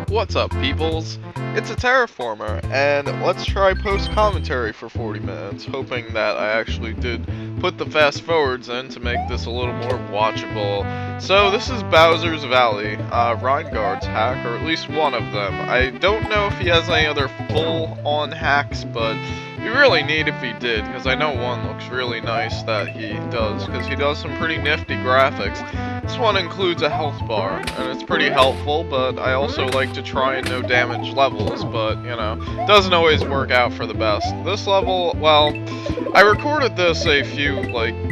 What's up, peoples? It's a terraformer, and let's try post-commentary for 40 minutes, hoping that I actually did put the fast forwards in to make this a little more watchable. So this is Bowser's Valley, Reinhardt's hack, or at least one of them. I don't know if he has any other full-on hacks, but it'd be really neat if he did, because I know one looks really nice that he does, because he does some pretty nifty graphics. This one includes a health bar, and it's pretty helpful, but I also like to try and no damage levels, but, you know, doesn't always work out for the best. This level, well, I recorded this a few,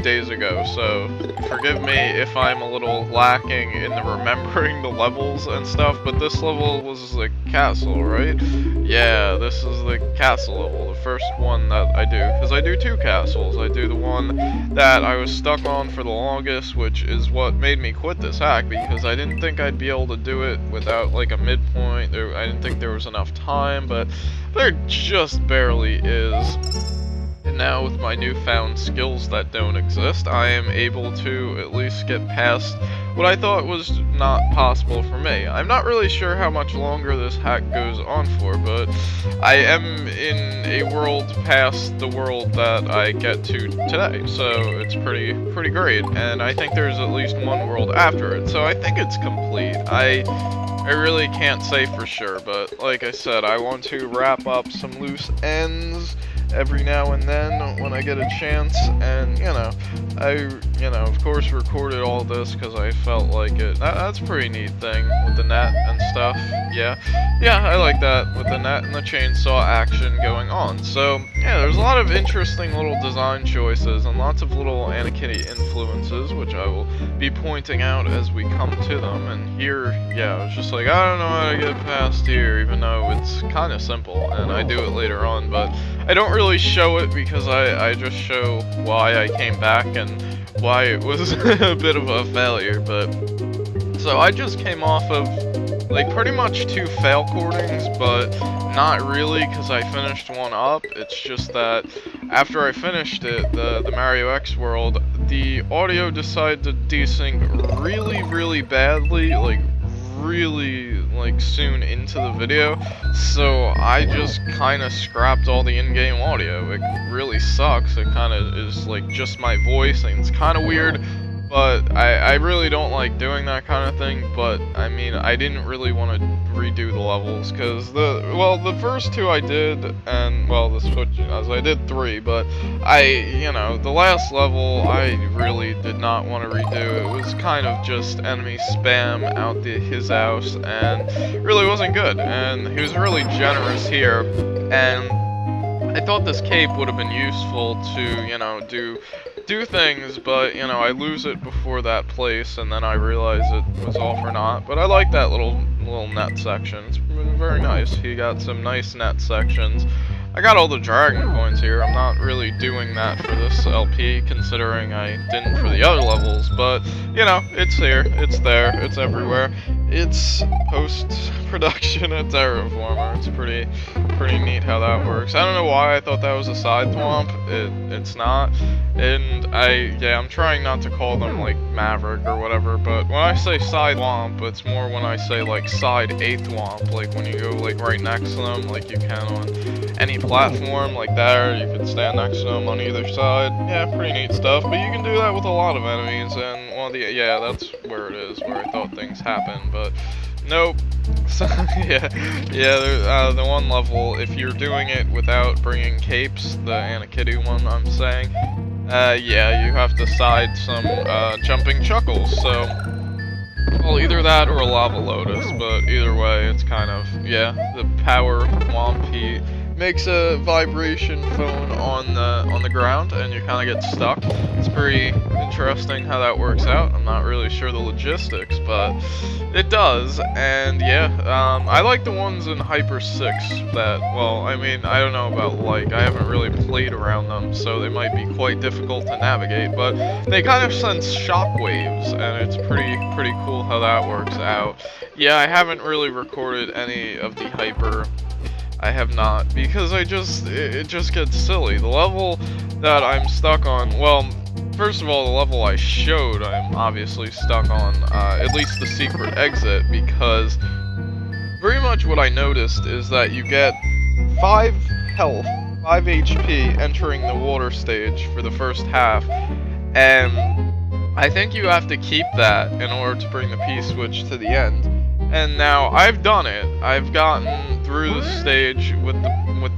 days ago, so forgive me if I'm a little lacking in the remembering the levels and stuff, but this level was the castle, right? Yeah, this is the castle level, the first one that I do, because I do two castles. I do the one that I was stuck on for the longest, which is what made me quit this hack, because I didn't think I'd be able to do it without, a midpoint. I didn't think there was enough time, but there just barely is. And now, with my newfound skills that don't exist, I am able to at least get past what I thought was not possible for me. I'm not really sure how much longer this hack goes on for, but I am in a world past the world that I get to today, so it's pretty great, and I think there's at least one world after it, so I think it's complete. I really can't say for sure, but like I said, I want to wrap up some loose ends every now and then when I get a chance, and I of course recorded all this because I felt like it. That's a pretty neat thing with the net and stuff. Yeah, I like that with the net and the chainsaw action going on. So yeah, there's a lot of interesting little design choices and lots of little Anakitty influences, which I will be pointing out as we come to them. And here, yeah, it's just like, I don't know how to get past here, even though it's kind of simple, and I do it later on, but I don't really show it because I just show why I came back and why it was a bit of a failure. But so I just came off of pretty much two fail recordings, but not really, because I finished one up. It's just that after I finished it, the Mario X world, the audio decided to desync really badly, really soon into the video, so I just kind of scrapped all the in-game audio. It really sucks. It kind of is just my voice, and it's kind of weird, but I really don't like doing that kind of thing. But I mean, I didn't really want to redo the levels, because the first two I did, and the switch, as I did three, but the last level I really did not want to redo. It was kind of just enemy spam out his house, and really wasn't good, and he was really generous here, and I thought this cape would have been useful to, do things, but, I lose it before that place, and then I realize it was all for naught. But I like that little net section. It's very nice. He got some nice net sections. I got all the dragon coins here. I'm not really doing that for this LP, considering I didn't for the other levels, but, it's here, it's there, it's everywhere. It's post-production at Terraformer. It's pretty neat how that works. I don't know why I thought that was a side thwomp. It's not. And I'm trying not to call them Maverick or whatever, but when I say side thwomp, it's more when I say side a thwomp, when you go right next to them, you can on any platform there. You can stand next to them on either side. Yeah, pretty neat stuff, but you can do that with a lot of enemies, and that's where it is, where I thought things happened, but nope. So, the one level, if you're doing it without bringing capes, the Anakitty one I'm saying, you have to side some, jumping chuckles, so, well, either that or a lava lotus, but either way, it's kind of, the power womp, he makes a vibration phone on the ground, and you kind of get stuck. It's pretty interesting how that works out. I'm not really sure the logistics, but it does. And I like the ones in Hyper 6 that, I don't know about I haven't really played around them, so they might be quite difficult to navigate, but they kind of sense shockwaves, and it's pretty cool how that works out. Yeah, I haven't really recorded any of the Hyper. I have not, because it just gets silly. The level that I'm stuck on, first of all, the level I showed, I'm obviously stuck on, at least the secret exit, because pretty much what I noticed is that you get 5 health, 5 HP entering the water stage for the first half, and I think you have to keep that in order to bring the P-switch to the end. And now I've done it. I've gotten through the stage with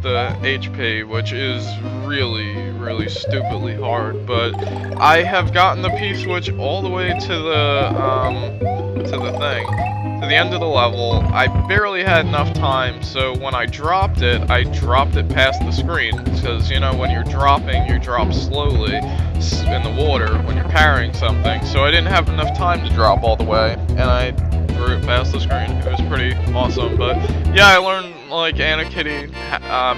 the HP, which is really stupidly hard. But I have gotten the P-switch all the way to the end of the level. I barely had enough time, so when I dropped it past the screen. Because, you know, when you're dropping, you drop slowly in the water when you're carrying something. So I didn't have enough time to drop all the way, and I threw it past the screen. It was pretty awesome. But yeah, I learned, like, Anna Kitty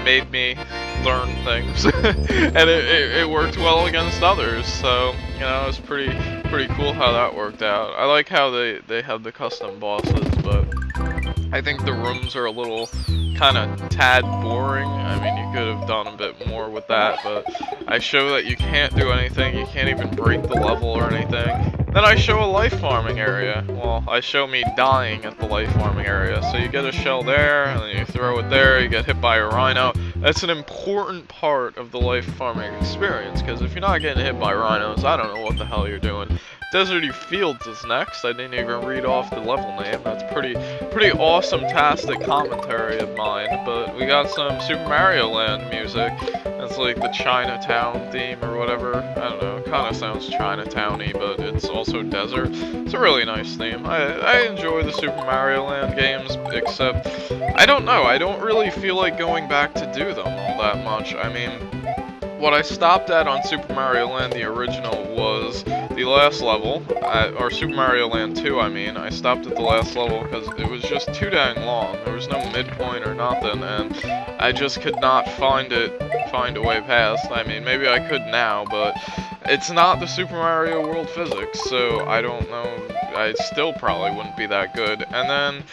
made me learn things, and it worked well against others. So, you know, it was pretty cool how that worked out. I like how they have the custom bosses, but I think the rooms are a little kind of tad boring. I mean, you could have done a bit more with that, but I show that you can't do anything, you can't even break the level or anything. Then I show a life farming area. Well, I show me dying at the life farming area. So you get a shell there, and then you throw it there, you get hit by a rhino. That's an important part of the life farming experience, because if you're not getting hit by rhinos, I don't know what the hell you're doing. Deserty Fields is next. I didn't even read off the level name. That's pretty awesome-tastic commentary of mine. But we got some Super Mario Land music. That's like the Chinatown theme or whatever. I don't know. It kind of sounds Chinatown-y, but it's also desert. It's a really nice theme. I enjoy the Super Mario Land games, except I don't know. I don't really feel like going back to do them all that much. I mean, what I stopped at on Super Mario Land, the original, was the last level, or Super Mario Land 2, I mean. I stopped at the last level because it was just too dang long. There was no midpoint or nothing, and I just could not find a way past. I mean, maybe I could now, but it's not the Super Mario World physics, so I don't know. I still probably wouldn't be that good. And then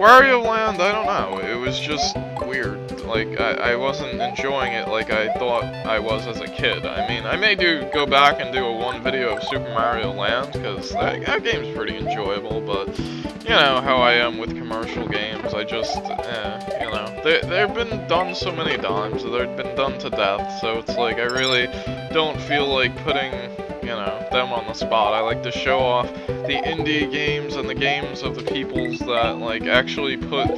Wario Land, I don't know. It was just weird. Like, I wasn't enjoying it like I thought I was as a kid. I mean, I may go back and do a one video of Super Mario Land, because that game's pretty enjoyable, but you know how I am with commercial games. I just, you know, they've been done so many times, they've been done to death, so it's like I really don't feel like putting, you know, them on the spot. I like to show off the indie games and the games of the peoples that, like, actually put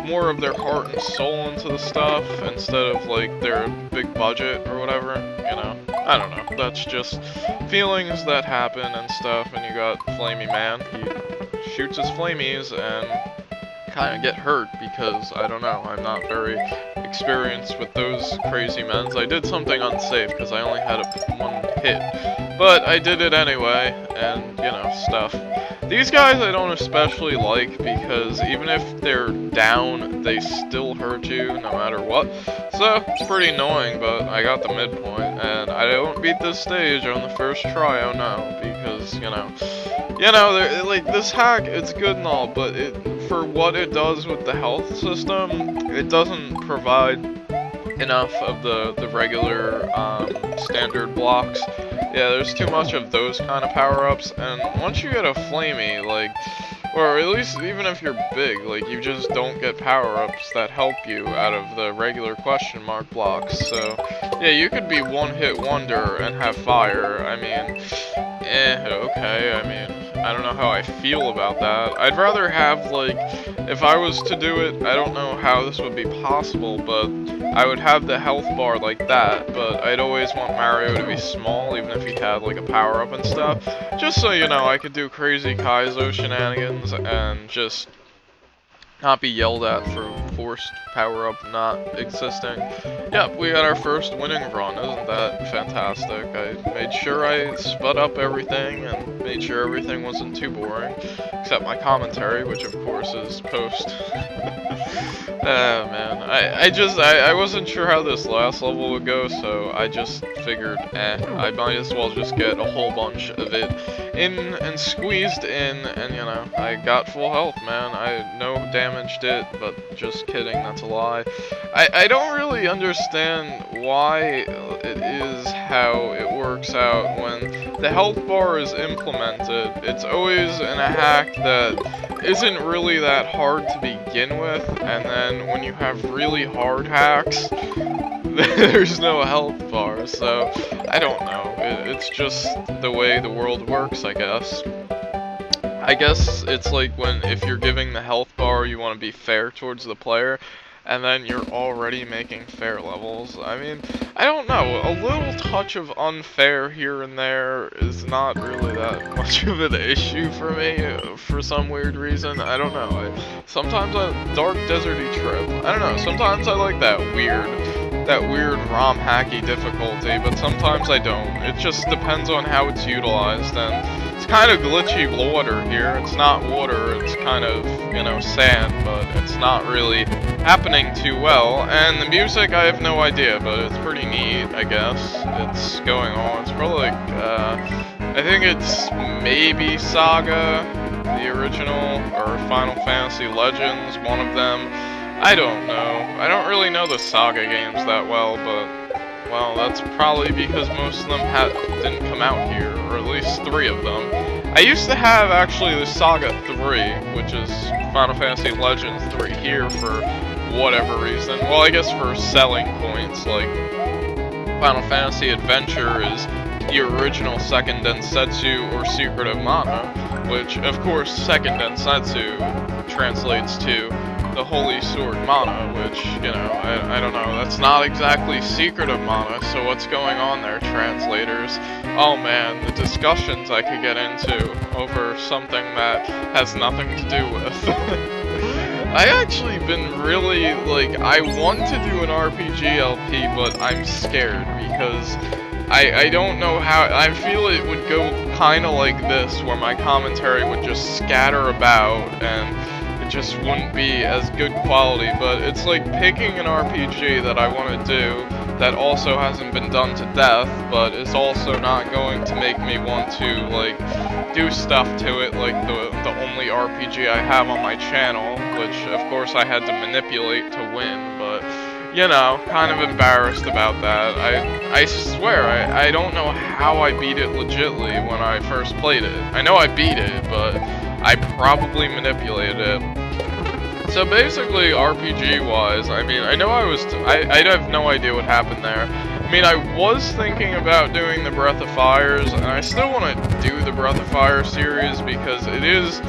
more of their heart and soul into the stuff instead of, like, their big budget or whatever, you know? I don't know. That's just feelings that happen and stuff, and you got Flamey Man. He shoots his flamies and kind of get hurt because, I don't know, I'm not very experienced with those crazy men. I did something unsafe because I only had one hit, but I did it anyway, and, you know, stuff. These guys I don't especially like because even if they're down, they still hurt you no matter what. So, it's pretty annoying, but I got the midpoint, and I don't beat this stage on the first try, oh no, because, you know, like, this hack, it's good and all, but for what it does with the health system, it doesn't provide enough of the regular, standard blocks. Yeah, there's too much of those kind of power-ups, and once you get a flamey, like, or at least even if you're big, like, you just don't get power-ups that help you out of the regular question mark blocks. So, yeah, you could be one-hit wonder and have fire. I mean, okay, I mean, I don't know how I feel about that. I'd rather have, like, if I was to do it, I don't know how this would be possible, but I would have the health bar like that, but I'd always want Mario to be small, even if he had, like, a power-up and stuff, just so, you know, I could do crazy Kaizo shenanigans and just not be yelled at for forced power-up not existing. Yep, we got our first winning run. Isn't that fantastic? I made sure I sped up everything and made sure everything wasn't too boring, except my commentary, which of course is post. Man, I wasn't sure how this last level would go, so I just figured, I might as well just get a whole bunch of it in and squeezed in, and you know, I got full health, man. I no damaged it, but just kidding, that's a lie. I don't really understand why it is how it works out when the health bar is implemented. It's always in a hack that isn't really that hard to begin with, and then when you have really hard hacks, there's no health bar, so I don't know. It's just the way the world works, I guess. I guess it's like if you're giving the health bar, you want to be fair towards the player, and then you're already making fair levels. I mean, I don't know, a little touch of unfair here and there is not really that much of an issue for me, for some weird reason. I don't know. Sometimes Dark Deserty Trip, I don't know, sometimes I like that weird ROM hacky difficulty, but sometimes I don't. It just depends on how it's utilized, and it's kind of glitchy water here. It's not water, it's kind of, you know, sand, but it's not really happening too well. And the music, I have no idea, but it's pretty neat, I guess. It's going on. It's probably like, I think it's maybe Saga, the original, or Final Fantasy Legends, one of them. I don't know. I don't really know the Saga games that well, but, well, that's probably because most of them didn't come out here, or at least 3 of them. I used to have, actually, the Saga 3, which is Final Fantasy Legends 3 here for whatever reason. Well, I guess for selling points, like, Final Fantasy Adventure is the original Second Densetsu or Secret of Mana, which, of course, Second Densetsu translates to the Holy Sword Mana, which, you know, I don't know, that's not exactly Secret of Mana, so what's going on there, translators? Oh man, the discussions I could get into over something that has nothing to do with. I actually been really, like, I want to do an RPG LP, but I'm scared, because I don't know how, I feel it would go kinda like this, where my commentary would just scatter about, and just wouldn't be as good quality, but it's like picking an RPG that I want to do that also hasn't been done to death, but is also not going to make me want to, like, do stuff to it, like the only RPG I have on my channel, which, of course, I had to manipulate to win, but, you know, kind of embarrassed about that. I swear, I don't know how I beat it legitly when I first played it. I know I beat it, but I probably manipulated it. So basically, RPG-wise, I mean, I know I have no idea what happened there. I mean, I was thinking about doing the Breath of Fires, and I still want to do the Breath of Fire series because it is,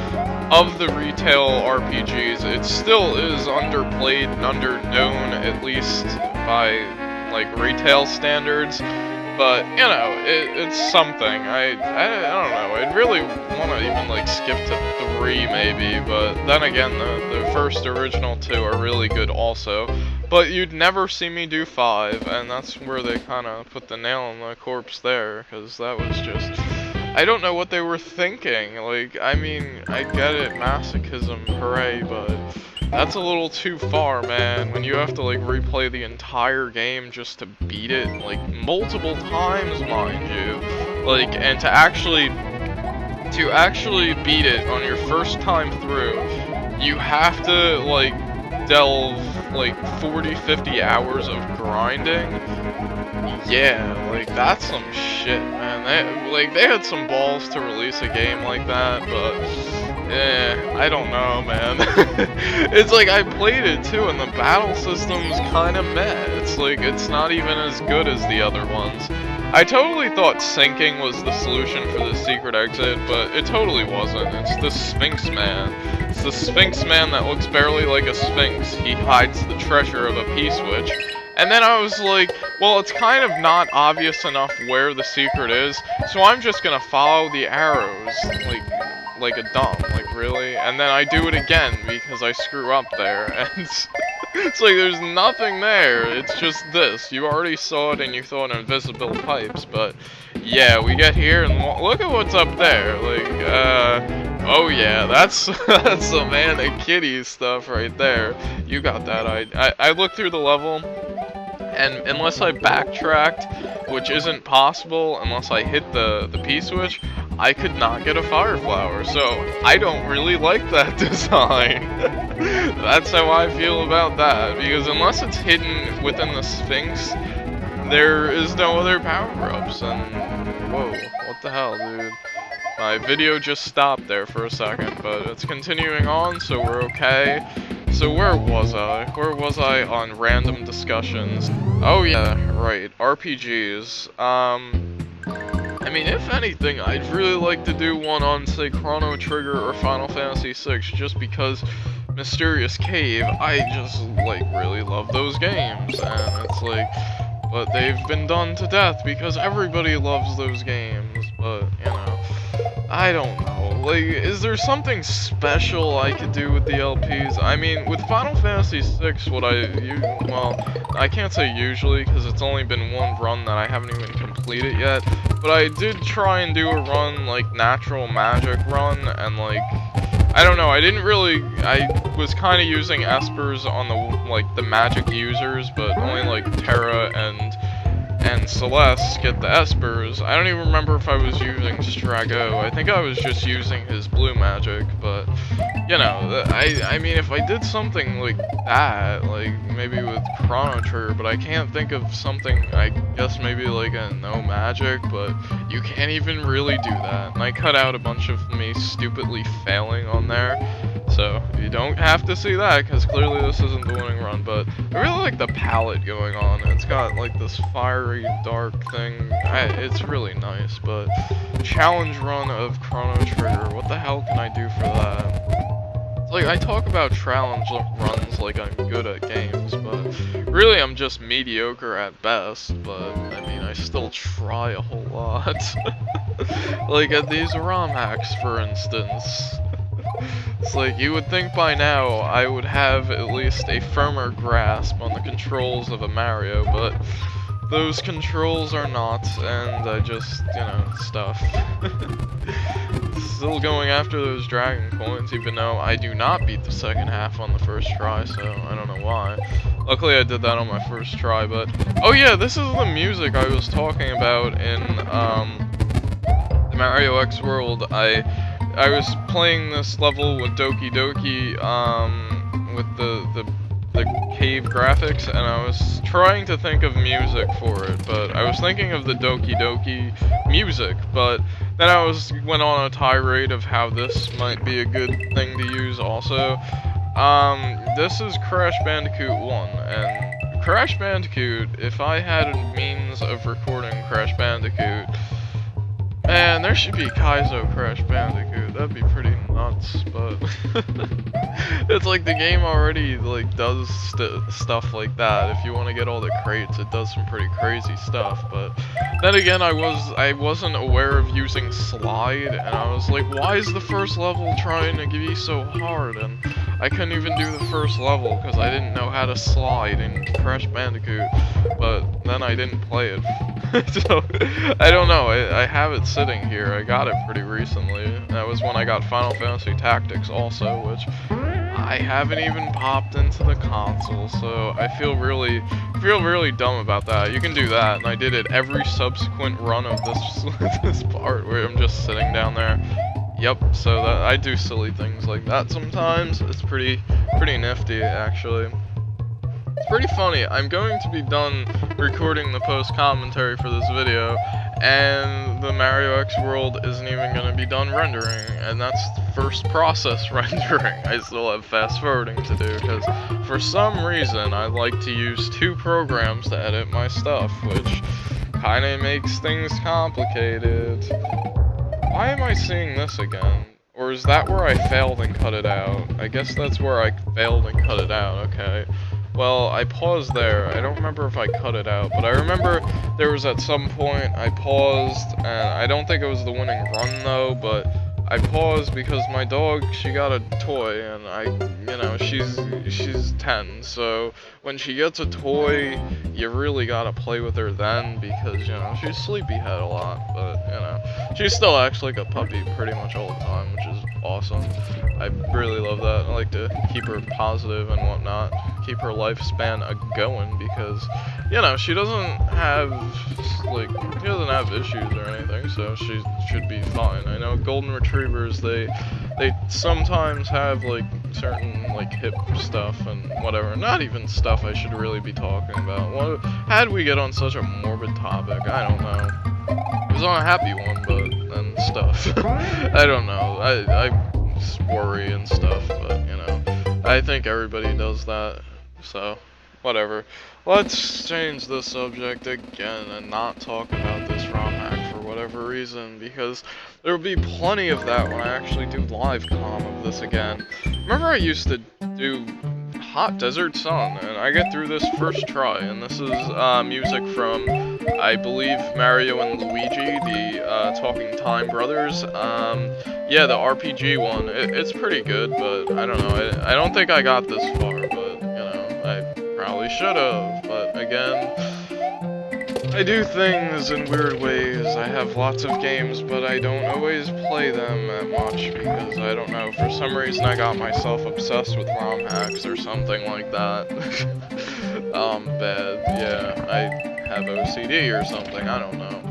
of the retail RPGs, it still is underplayed and underknown, at least by, like, retail standards. But, you know, it's something. I don't know. I'd really want to even, like, skip to 3, maybe. But then again, the first original 2 are really good also. But you'd never see me do 5, and that's where they kind of put the nail on the corpse there. Because that was just... I don't know what they were thinking. Like, I mean, I get it, masochism, hooray, but... that's a little too far, man, when you have to, like, replay the entire game just to beat it, like, multiple times, mind you. Like, and to actually beat it on your first time through, you have to, like, delve, like, 40, 50 hours of grinding. Yeah, like, that's some shit, man. They had some balls to release a game like that, but... I don't know, man. It's like, I played it too, and the battle system's kinda meh. It's like, it's not even as good as the other ones. I totally thought sinking was the solution for the secret exit, but it totally wasn't. It's the Sphinx Man. It's the Sphinx Man that looks barely like a Sphinx. He hides the treasure of a P-switch. And then I was like, well, it's kind of not obvious enough where the secret is, so I'm just gonna follow the arrows, like a dumb, like, really? And then I do it again, because I screw up there, and it's like, there's nothing there, it's just this. You already saw it, and you thought invisible pipes, but, yeah, we get here, and look at what's up there, like, oh yeah, that's some Anna Kitty stuff right there. You got that. I looked through the level, and unless I backtracked, which isn't possible unless I hit the P-switch, I could not get a fire flower, so I don't really like that design. That's how I feel about that, because unless it's hidden within the Sphinx, there is no other power-ups, and whoa, what the hell, dude? My video just stopped there for a second, but it's continuing on, so we're okay. So where was I? Where was I on random discussions? Oh yeah, right, RPGs. I mean, if anything, I'd really like to do one on, say, Chrono Trigger or Final Fantasy VI, just because Mysterious Cave, I just, like, really love those games, and it's like, but they've been done to death because everybody loves those games, but, you know, I don't know. Like, is there something special I could do with the LPs? I mean, with Final Fantasy VI, well, I can't say usually, because it's only been one run that I haven't even completed yet, but I did try and do a run, like, Natural Magic run, and, like, I don't know, I was kind of using Espers on the magic users, but only, like, Terra and Celeste get the Espers. I don't even remember if I was using Strago. I think I was just using his blue magic, but, you know, I mean, if I did something like that, like, maybe with Chrono Trigger, but I can't think of something, I guess maybe like a no magic, but you can't even really do that. And I cut out a bunch of me stupidly failing on there, so you don't have to see that, because clearly this isn't the winning run, but I really like the palette going on. It's got, like, this fiery, dark thing. It's really nice, but challenge run of Chrono Trigger, what the hell can I do for that? It's like, I talk about challenge runs like I'm good at games, but really I'm just mediocre at best, but, I mean, I still try a whole lot. Like at these ROM hacks, for instance. It's like, you would think by now I would have at least a firmer grasp on the controls of a Mario, but those controls are not, and I just, you know, stuff. Still going after those dragon coins, even though I do not beat the second half on the first try, so I don't know why. Luckily I did that on my first try, but... Oh yeah, this is the music I was talking about in, the Mario X World. I was playing this level with Doki Doki, with the cave graphics, and I was trying to think of music for it, but I was thinking of the Doki Doki music, but then I went on a tirade of how this might be a good thing to use also. This is Crash Bandicoot 1, and Crash Bandicoot, if I had a means of recording Crash Bandicoot, man, there should be Kaizo Crash Bandicoot. That'd be pretty nuts, but it's like the game already like does stuff like that. If you want to get all the crates, it does some pretty crazy stuff. But then again, I wasn't aware of using slide, and I was like, why is the first level trying to be so hard? And I couldn't even do the first level because I didn't know how to slide in Crash Bandicoot. But then I didn't play it. So, I don't know, I have it sitting here. I got it pretty recently. That was when I got Final Fantasy Tactics also, which I haven't even popped into the console, so I feel really dumb about that. You can do that, and I did it every subsequent run of this part where I'm just sitting down there. Yep, so that I do silly things like that sometimes. It's pretty nifty, actually. It's pretty funny. I'm going to be done recording the post-commentary for this video, and the Mario X World isn't even going to be done rendering, and that's first process rendering. I still have fast-forwarding to do, because for some reason I like to use 2 programs to edit my stuff, which kind of makes things complicated. Why am I seeing this again? Or is that where I failed and cut it out? I guess that's where I failed and cut it out, okay. Well, I paused there. I don't remember if I cut it out, but I remember there was at some point I paused, and I don't think it was the winning run though, but I paused because my dog, she got a toy, and you know, she's 10, so when she gets a toy, you really gotta play with her then, because, you know, she's sleepyhead a lot, but, you know, she still acts like a puppy pretty much all the time, which is awesome. I really love that. I like to keep her positive and whatnot, keep her lifespan going, because, you know, she doesn't have, like, she doesn't have issues or anything, so she should be fine. I know golden retrievers, they sometimes have, like, certain, like, hip stuff and whatever. Not even stuff I should really be talking about. How'd we get on such a morbid topic? I don't know. It was on a happy one, but then stuff. I don't know. I worry and stuff, but, you know, I think everybody does that, so, whatever. Let's change the subject again and not talk about this ROM hack for whatever reason, because there will be plenty of that when I actually do live comm of this again. Remember I used to do Hot Desert Sun, and I get through this first try, and this is music from, I believe, Mario and Luigi, the Talking Time Brothers. Yeah, the RPG one. It's pretty good, but I don't know. I don't think I got this far, but, you know, I probably should have. But again, I do things in weird ways. I have lots of games, but I don't always play them that much because, I don't know, for some reason I got myself obsessed with ROM hacks or something like that. Bad. Yeah, I have OCD or something, I don't know.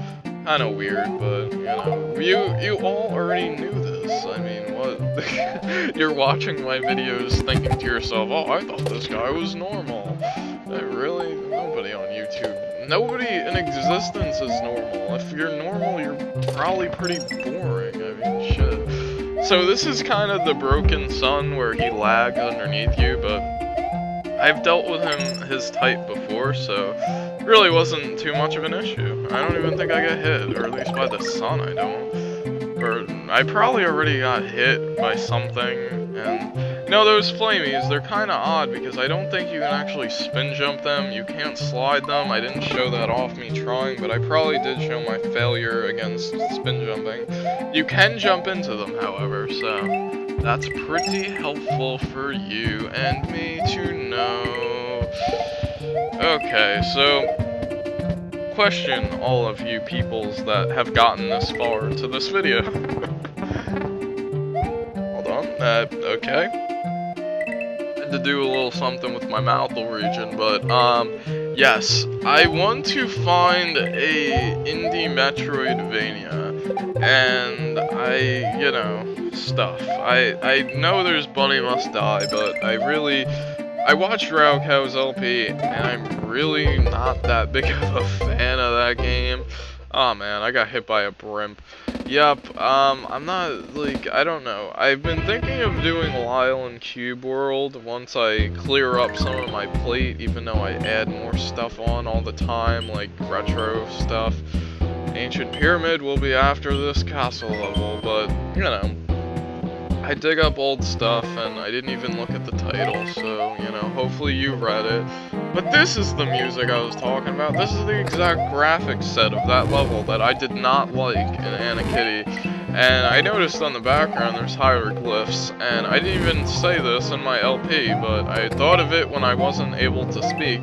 Kinda weird, but, you know, you all already knew this. I mean, what? You're watching my videos thinking to yourself, oh, I thought this guy was normal. Really? Nobody on YouTube. Nobody in existence is normal. If you're normal, you're probably pretty boring. I mean, shit. So this is kind of the broken sun where he lags underneath you, but I've dealt with his type before, so it really wasn't too much of an issue. I don't even think I got hit, or at least by the sun I don't. Or I probably already got hit by something, and you know, those flamies, they're kinda odd because I don't think you can actually spin jump them, you can't slide them. I didn't show that off me trying, but I probably did show my failure against spin jumping. You can jump into them, however, so that's pretty helpful for you and me to know. Okay, so question all of you peoples that have gotten this far into this video. Hold on, okay. To do a little something with my mouthful region, but yes, I want to find a indie Metroidvania, and you know, stuff. I know there's Bunny Must Die, but I watched Raukow's LP, and I'm really not that big of a fan of that game. Oh man, I got hit by a brimp. Yup, I'm not, like, I don't know. I've been thinking of doing Lyle and Cube World once I clear up some of my plate, even though I add more stuff on all the time, like retro stuff. Ancient Pyramid will be after this castle level, but, you know, I dig up old stuff, and I didn't even look at the title, so, you know, hopefully you read it. But this is the music I was talking about. This is the exact graphics set of that level that I did not like in Anakitty. And I noticed on the background there's hieroglyphs, and I didn't even say this in my LP, but I thought of it when I wasn't able to speak.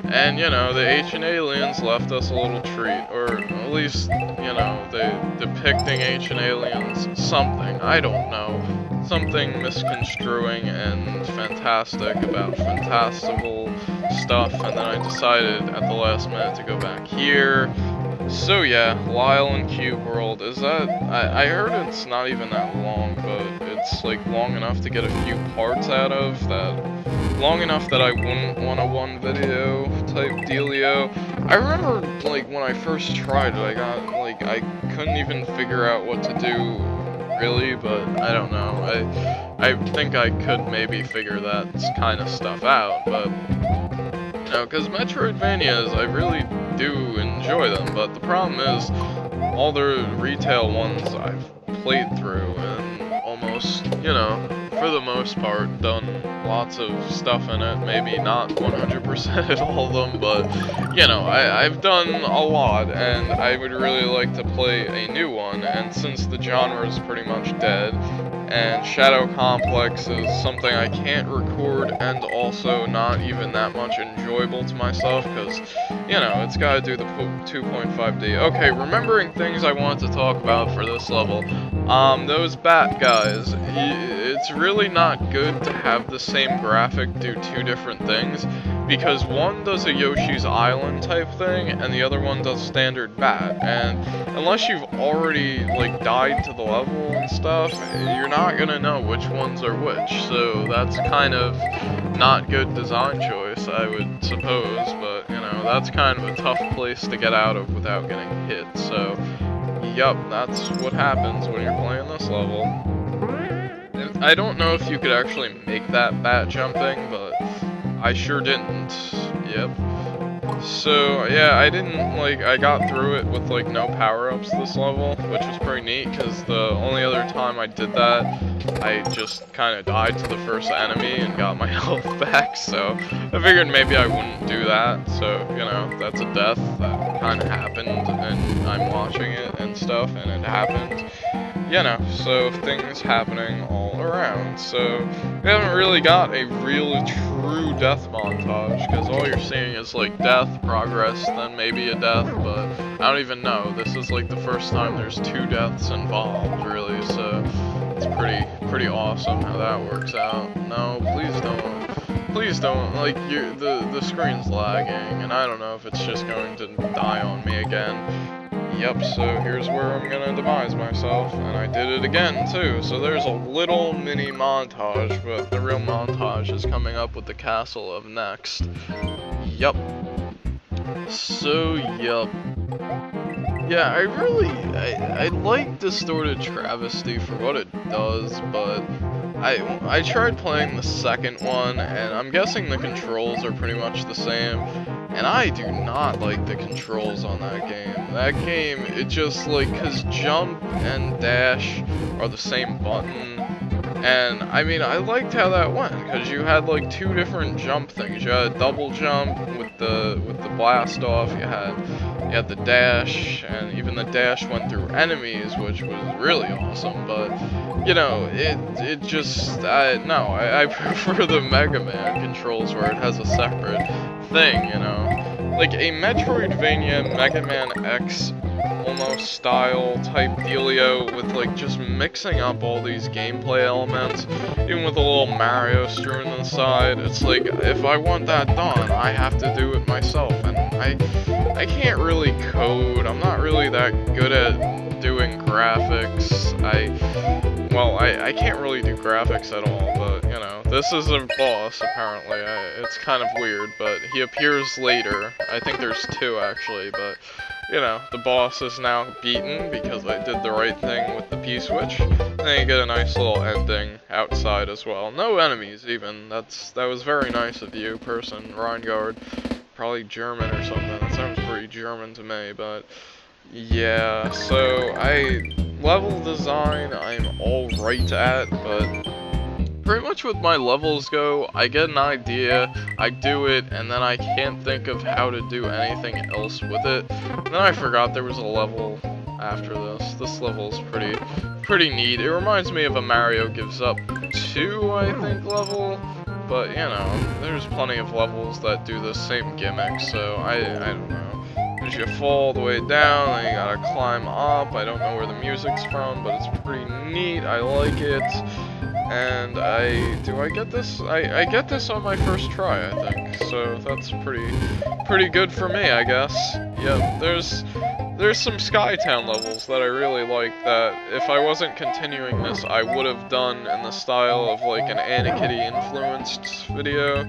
And, you know, the ancient aliens left us a little treat, or at least, you know, they depicting ancient aliens something, I don't know. Something misconstruing and fantastic about fantastical stuff, and then I decided at the last minute to go back here. So yeah, Lyle and Cube World, is that, I heard it's not even that long, but it's like long enough to get a few parts out of, that long enough that I wouldn't want a one video type dealio. I remember, like, when I first tried it, I couldn't even figure out what to do, really, but I don't know. I think I could maybe figure that kind of stuff out, but, you know, because Metroidvanias, I really do enjoy them, but the problem is, all the retail ones I've played through, and almost, you know, for the most part, done lots of stuff in it, maybe not 100% at all of them, but, you know, I've done a lot, and I would really like to play a new one, and since the genre is pretty much dead, and Shadow Complex is something I can't record, and also not even that much enjoyable to myself, because, you know, it's gotta do the 2.5D. Okay, remembering things I wanted to talk about for this level, Those bat guys, it's really not good to have the same graphic do two different things, because one does a Yoshi's Island type thing, and the other one does standard bat, and unless you've already, like, died to the level and stuff, you're not gonna know which ones are which, so that's kind of not good design choice, I would suppose, but, you know, that's kind of a tough place to get out of without getting hit, so... Yup, that's what happens when you're playing this level. And I don't know if you could actually make that bat jumping, but I sure didn't. Yep. So, yeah, I got through it with, like, no power-ups this level, which was pretty neat, because the only other time I did that, I just kind of died to the first enemy and got my health back, so I figured maybe I wouldn't do that, so, you know, that's a death that kind of happened, and I'm watching it and stuff, and it happened. You know, so things happening all around, so we haven't really got a real true death montage, because all you're seeing is like death, progress, then maybe a death, but I don't even know. This is like the first time there's 2 deaths involved, really, so it's pretty awesome how that works out. No, please don't, like, the screen's lagging, and I don't know if it's just going to die on me again. Yep, so here's where I'm gonna demise myself, and I did it again, too. So there's a little mini montage, but the real montage is coming up with the castle of next. Yup. So, yup. Yeah, I like Distorted Travesty for what it does, but I tried playing the second one, and I'm guessing the controls are pretty much the same. And I do not like the controls on that game. That game, it just, like, cause jump and dash are the same button. And, I mean, I liked how that went, cause you had, like, 2 different jump things. You had a double jump with the blast off, you had the dash, and even the dash went through enemies, which was really awesome, but, you know, it just, no, I prefer the Mega Man controls where it has a separate thing, you know, like a Metroidvania Mega Man X almost style type dealio with like just mixing up all these gameplay elements, even with a little Mario strewn on the side. It's like, if I want that done, I have to do it myself, and I can't really code. I'm not really that good at doing graphics. I can't really do graphics at all, but, you know, this is a boss, apparently. It's kind of weird, but he appears later. I think there's 2, actually, but, you know, the boss is now beaten because I did the right thing with the P-switch. Then you get a nice little ending outside as well. No enemies, even. That was very nice of you, person, Reingard. Probably German or something. That sounds pretty German to me, but... yeah, so level design I'm alright at, but pretty much with my levels go, I get an idea, I do it, and then I can't think of how to do anything else with it. And then I forgot there was a level after this. This level's pretty neat. It reminds me of a Mario Gives Up 2, I think, level. But, you know, there's plenty of levels that do the same gimmick, so I don't know. As you fall all the way down, and you gotta climb up. I don't know where the music's from, but it's pretty neat. I like it. And do I get this? I get this on my first try, I think. So that's pretty good for me, I guess. Yep, there's some Skytown levels that I really like that if I wasn't continuing this, I would have done in the style of like an Anakitty influenced video.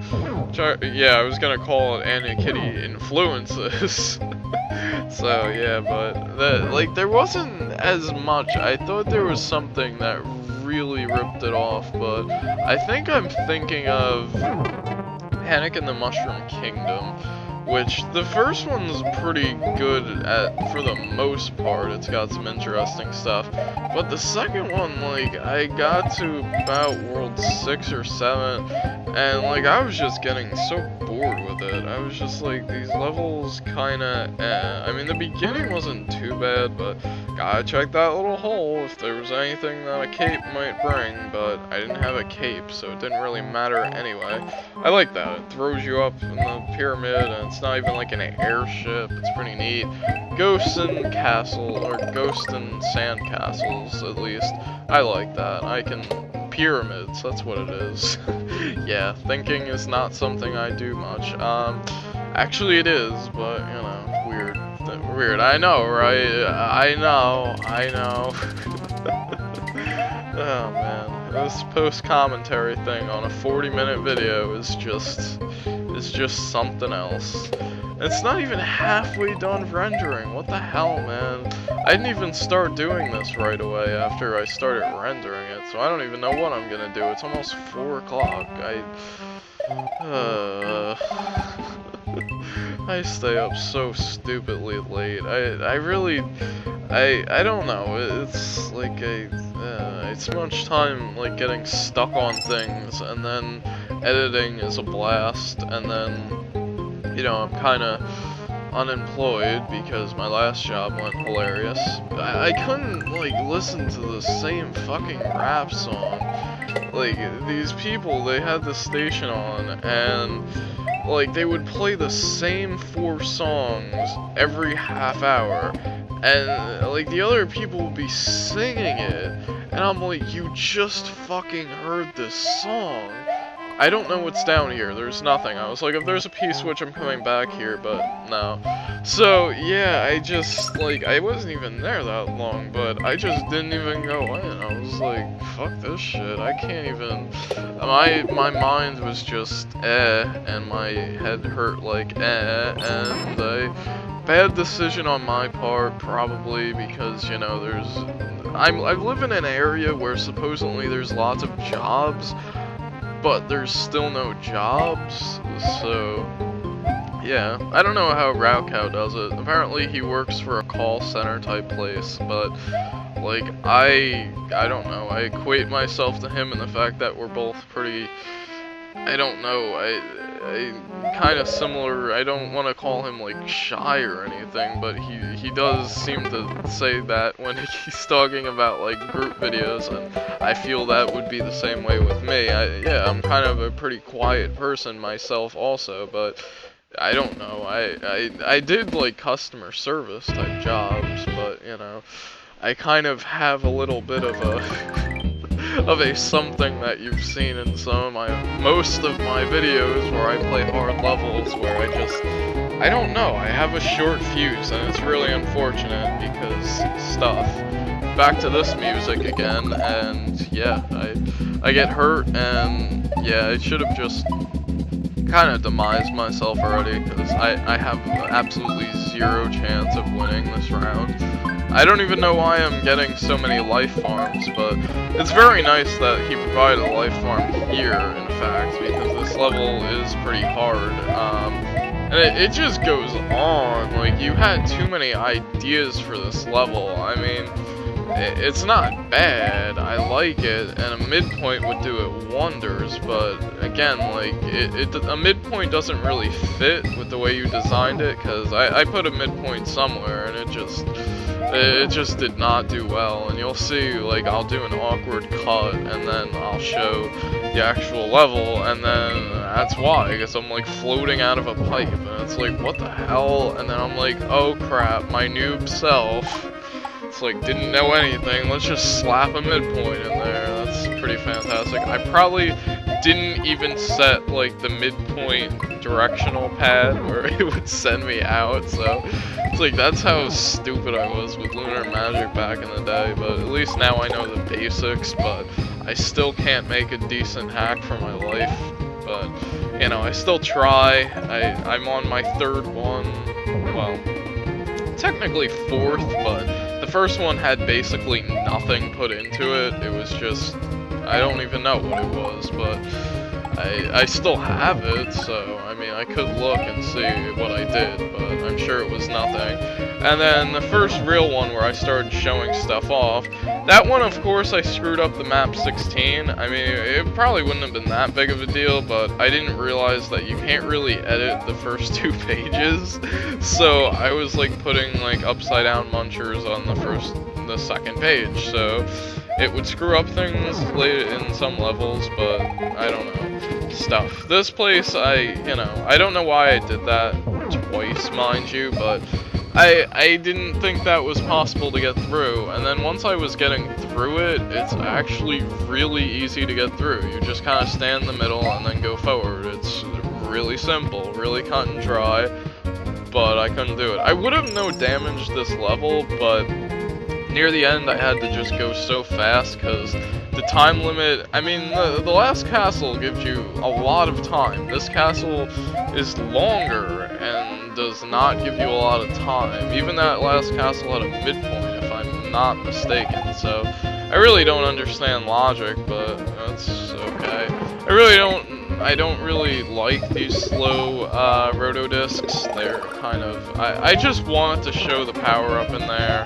Which I was gonna call it Anakitty Influences. So yeah, but there wasn't as much. I thought there was something that really ripped it off, but I think I'm thinking of Panic in the Mushroom Kingdom, which the first one's pretty good at, for the most part. It's got some interesting stuff, but the second one, like, I got to about World 6 or 7, And like I was just getting so bored with it. I was just like, these levels kinda I mean the beginning wasn't too bad, but gotta check that little hole if there was anything that a cape might bring, but I didn't have a cape, so it didn't really matter anyway. I like that. It throws you up in the pyramid and it's not even like an airship. It's pretty neat. Ghosts and castle, or ghost and sand castles at least. I like that. I can pyramids, that's what it is. Yeah, thinking is not something I do much. Actually it is, but, you know, weird. Weird, I know, right? I know. Oh, man. This post-commentary thing on a 40-minute video is just something else. It's not even halfway done rendering. What the hell, man? I didn't even start doing this right away after I started rendering it, so I don't even know what I'm gonna do. It's almost 4 o'clock. I stay up so stupidly late. I really, I don't know. It's like it's much time like getting stuck on things, and then editing is a blast, and then, you know, I'm kind of unemployed because my last job went hilarious. I couldn't, like, listen to the same fucking rap song. Like, these people, they had the station on, and, like, they would play the same 4 songs every half hour, and, like, the other people would be singing it, and I'm like, you just fucking heard this song. I don't know what's down here, there's nothing. I was like, if there's a P-switch, I'm coming back here, but no. So, yeah, I just, like, I wasn't even there that long, but I just didn't even go in. I was like, fuck this shit, I can't even, my mind was just, and my head hurt like, and bad decision on my part, probably, because, you know, I live in an area where supposedly there's lots of jobs, but there's still no jobs, so, yeah. I don't know how Rowcow does it. Apparently he works for a call center type place, but, like, I don't know. I equate myself to him in the fact that we're both pretty, I don't know, I kind of similar. I don't want to call him like shy or anything, but he does seem to say that when he's talking about like group videos, and I feel that would be the same way with me. Yeah, I'm kind of a pretty quiet person myself also, but I don't know. I did like customer service type jobs, but you know, I kind of have a little bit of a something that you've seen in most of my videos where I play hard levels, where I don't know, I have a short fuse, and it's really unfortunate because stuff. Back to this music again, and yeah, I get hurt, and yeah, I should have just kind of demised myself already, because I have absolutely 0 chance of winning this round. I don't even know why I'm getting so many life farms, but it's very nice that he provided a life farm here, in fact, because this level is pretty hard, and it just goes on. Like, you had too many ideas for this level. I mean, it's not bad, I like it, and a midpoint would do it wonders, but again, like, a midpoint doesn't really fit with the way you designed it, because I put a midpoint somewhere, and it just did not do well. And you'll see, like, I'll do an awkward cut, and then I'll show the actual level, and then that's why, because I'm like floating out of a pipe, and it's like, what the hell? And then I'm like, oh crap, my noob self, it's like, didn't know anything, let's just slap a midpoint in there. That's pretty fantastic. I probably didn't even set like the midpoint directional pad where it would send me out, so it's like, that's how stupid I was with Lunar Magic back in the day. But at least now I know the basics, but I still can't make a decent hack for my life. But, you know, I still try. I'm on my 3rd one, well, technically 4th, but the first one had basically nothing put into it. It was just, I don't even know what it was, but I still have it, so, I mean, I could look and see what I did, but I'm sure it was nothing. And then the first real one where I started showing stuff off, that one, of course, I screwed up the map 16. I mean, it probably wouldn't have been that big of a deal, but I didn't realize that you can't really edit the first 2 pages. So I was like putting like upside down munchers on the second page. So it would screw up things late in some levels, but I don't know. Stuff. This place, I don't know why I did that twice, mind you, but I didn't think that was possible to get through, and then once I was getting through it, it's actually really easy to get through. You just kind of stand in the middle and then go forward. It's really simple, really cut and dry, but I couldn't do it. I would have no damaged this level, but near the end I had to just go so fast because the time limit, I mean, the last castle gives you a lot of time. This castle is longer and does not give you a lot of time. Even that last castle had a midpoint, if I'm not mistaken. So I really don't understand logic, but that's okay. I don't really like these slow roto discs. They're kind of, I just wanted to show the power up in there.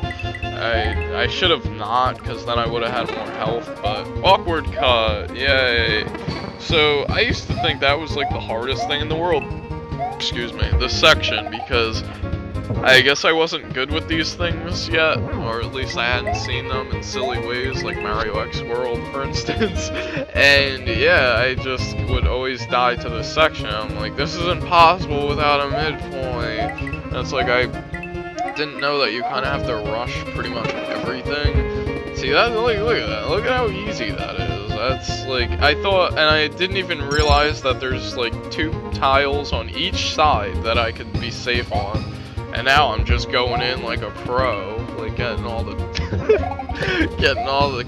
I should have not, because then I would have had more health, but awkward cut, yay. So I used to think that was like the hardest thing in the world, excuse me, this section, because I guess I wasn't good with these things yet, or at least I hadn't seen them in silly ways, like Mario X World, for instance. And yeah, I just would always die to this section. I'm like, this is impossible without a midpoint. And it's like, I didn't know that you kind of have to rush pretty much everything. See, that, look at that. Look at how easy that is. That's like, I thought, and I didn't even realize that there's like 2 tiles on each side that I could be safe on. And now I'm just going in like a pro, like getting all the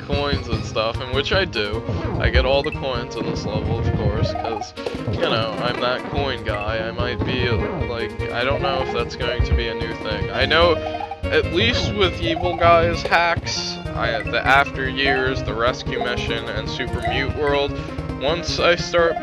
coins and stuff, and which I do. I get all the coins in this level, of course, because, you know, I'm that coin guy. I might be, like, I don't know if that's going to be a new thing. I know, at least with Evil Guy's hacks, the After Years, the Rescue Mission, and Super Mute World, once I start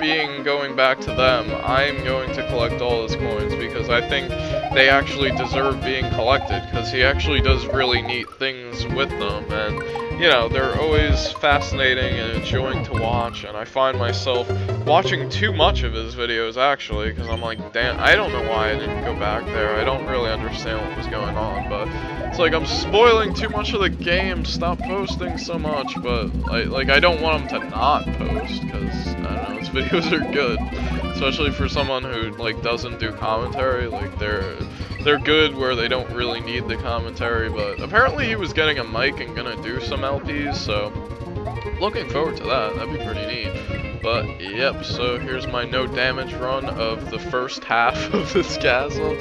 going back to them, I'm going to collect all his coins, because I think they actually deserve being collected, because he actually does really neat things with them, and, you know, they're always fascinating and enjoying to watch, and I find myself watching too much of his videos, actually, because I'm like, damn, I don't know why I didn't go back there. I don't really understand what was going on, but it's like, I'm spoiling too much of the game. Stop posting so much, but, I don't want him to not post, because, I don't know, his videos are good, especially for someone who, like, doesn't do commentary. Like, they're good where they don't really need the commentary, but apparently he was getting a mic and gonna do some LPs, so looking forward to that. That'd be pretty neat. But yep, so here's my no damage run of the first half of this castle.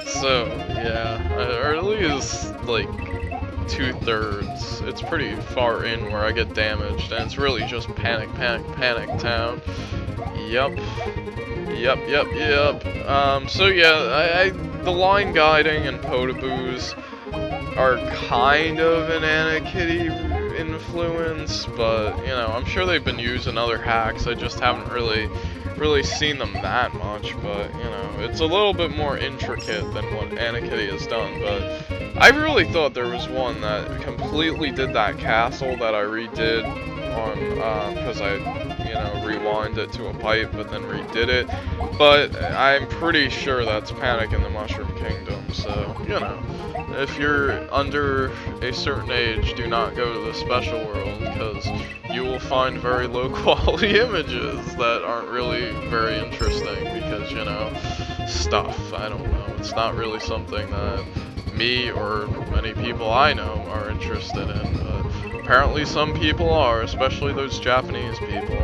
So yeah, or at least like 2/3. It's pretty far in where I get damaged, and it's really just panic town. Yep. So yeah, the line guiding and Potaboos are kind of an Anakitty influence, but, you know, I'm sure they've been used in other hacks. I just haven't really seen them that much, but, you know, it's a little bit more intricate than what Anakitty has done. But I really thought there was one that completely did that castle that I redid on, because I, you know, rewind it to a pipe, but then redid it. But I'm pretty sure that's Panic in the Mushroom Kingdom, so, you know, if you're under a certain age, do not go to the special world, because you will find very low quality images that aren't really very interesting, because, you know, stuff, I don't know, it's not really something that me or many people I know are interested in, but apparently some people are, especially those Japanese people.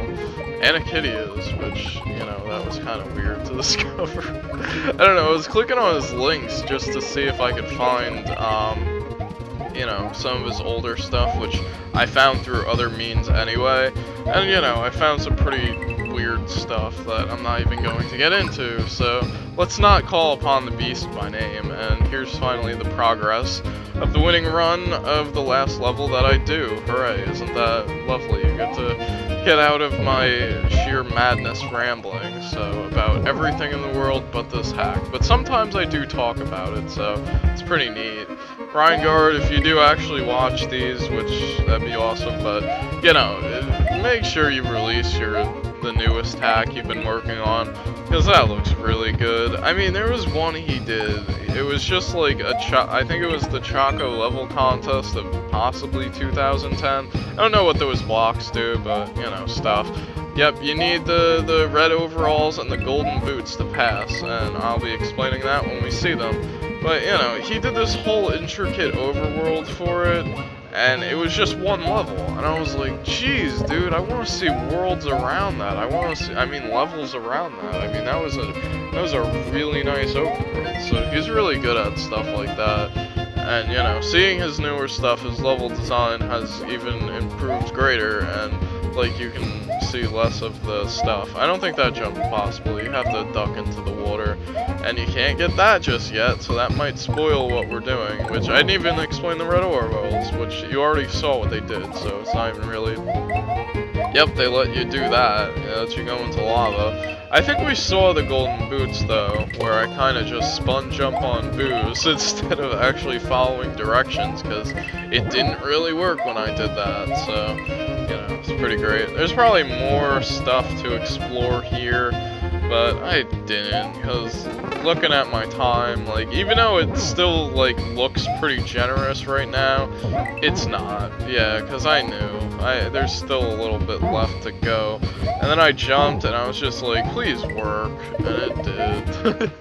Anakitty is, which, you know, that was kind of weird to discover. I don't know, I was clicking on his links just to see if I could find, you know, some of his older stuff, which I found through other means anyway. And, you know, I found some pretty weird stuff that I'm not even going to get into, so let's not call upon the beast by name. And here's finally the progress of the winning run of the last level that I do. Hooray, isn't that lovely? You get get out of my sheer madness rambling, so about everything in the world but this hack. But sometimes I do talk about it, so it's pretty neat. Ryan Guard, if you do actually watch these, which that'd be awesome, but you know, make sure you release the newest hack you've been working on, because that looks really good. I mean, there was one he did. It was just like I think it was the Choco level contest of possibly 2010. I don't know what those blocks do, but you know, stuff. Yep, you need the red overalls and the golden boots to pass, and I'll be explaining that when we see them. But you know, he did this whole intricate overworld for it, and it was just one level, and I was like, geez, dude, I want to see worlds around that. I want to see, I mean, levels around that. I mean, that was a really nice overworld. So he's really good at stuff like that. And you know, seeing his newer stuff, his level design has even improved greater, and like you can see less of the stuff. I don't think that jump's possible. You have to duck into the water, and you can't get that just yet, so that might spoil what we're doing, which I didn't even explain the red overalls, which you already saw what they did, so it's not even really... Yep, they let you do that. They let you go into lava. I think we saw the golden boots, though, where I kind of just spun jump on booze instead of actually following directions, because it didn't really work when I did that, so, you know, it's pretty great. There's probably more stuff to explore here, but I didn't, because looking at my time, like, even though it still, like, looks pretty generous right now, it's not. Yeah, because I knew. There's still a little bit left to go. And then I jumped, and I was just like, please work. And it did.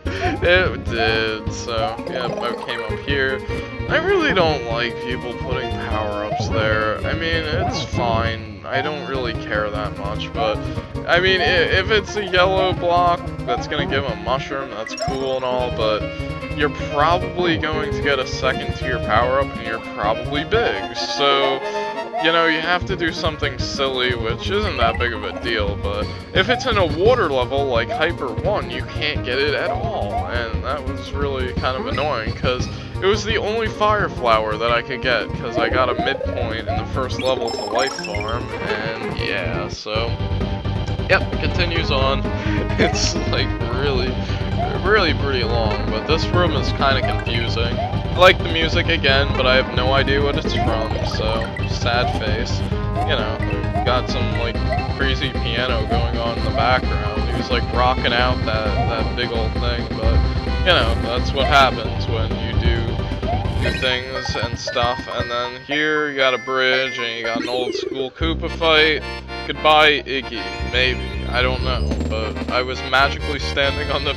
It did. So, yeah, I came up here. I really don't like people putting power-ups there. I mean, it's fine. I don't really care that much, but I mean, if it's a yellow block that's gonna give a mushroom, that's cool and all, but you're probably going to get a second tier power up, and you're probably big, so you know, you have to do something silly, which isn't that big of a deal, but if it's in a water level like Hyper 1, you can't get it at all, and that was really kind of annoying, because it was the only fire flower that I could get, because I got a midpoint in the first level to Life Farm, and yeah, so, yep, it continues on. It's like really pretty long, but this room is kind of confusing. I like the music again, but I have no idea what it's from, so sad face. You know, got some like crazy piano going on in the background. He was like rocking out that big old thing, but you know, that's what happens when you do things and stuff. And then here you got a bridge, and you got an old school Koopa fight. Goodbye, Iggy. Maybe, I don't know, but I was magically standing on the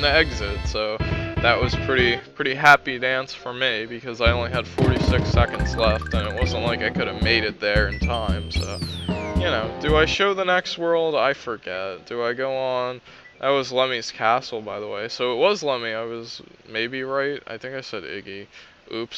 exit, so that was pretty happy dance for me, because I only had 46 seconds left, and it wasn't like I could have made it there in time. So, you know, do I show the next world? I forget. Do I go on? That was Lemmy's castle, by the way. So it was Lemmy. I was maybe right. I think I said Iggy. Oops.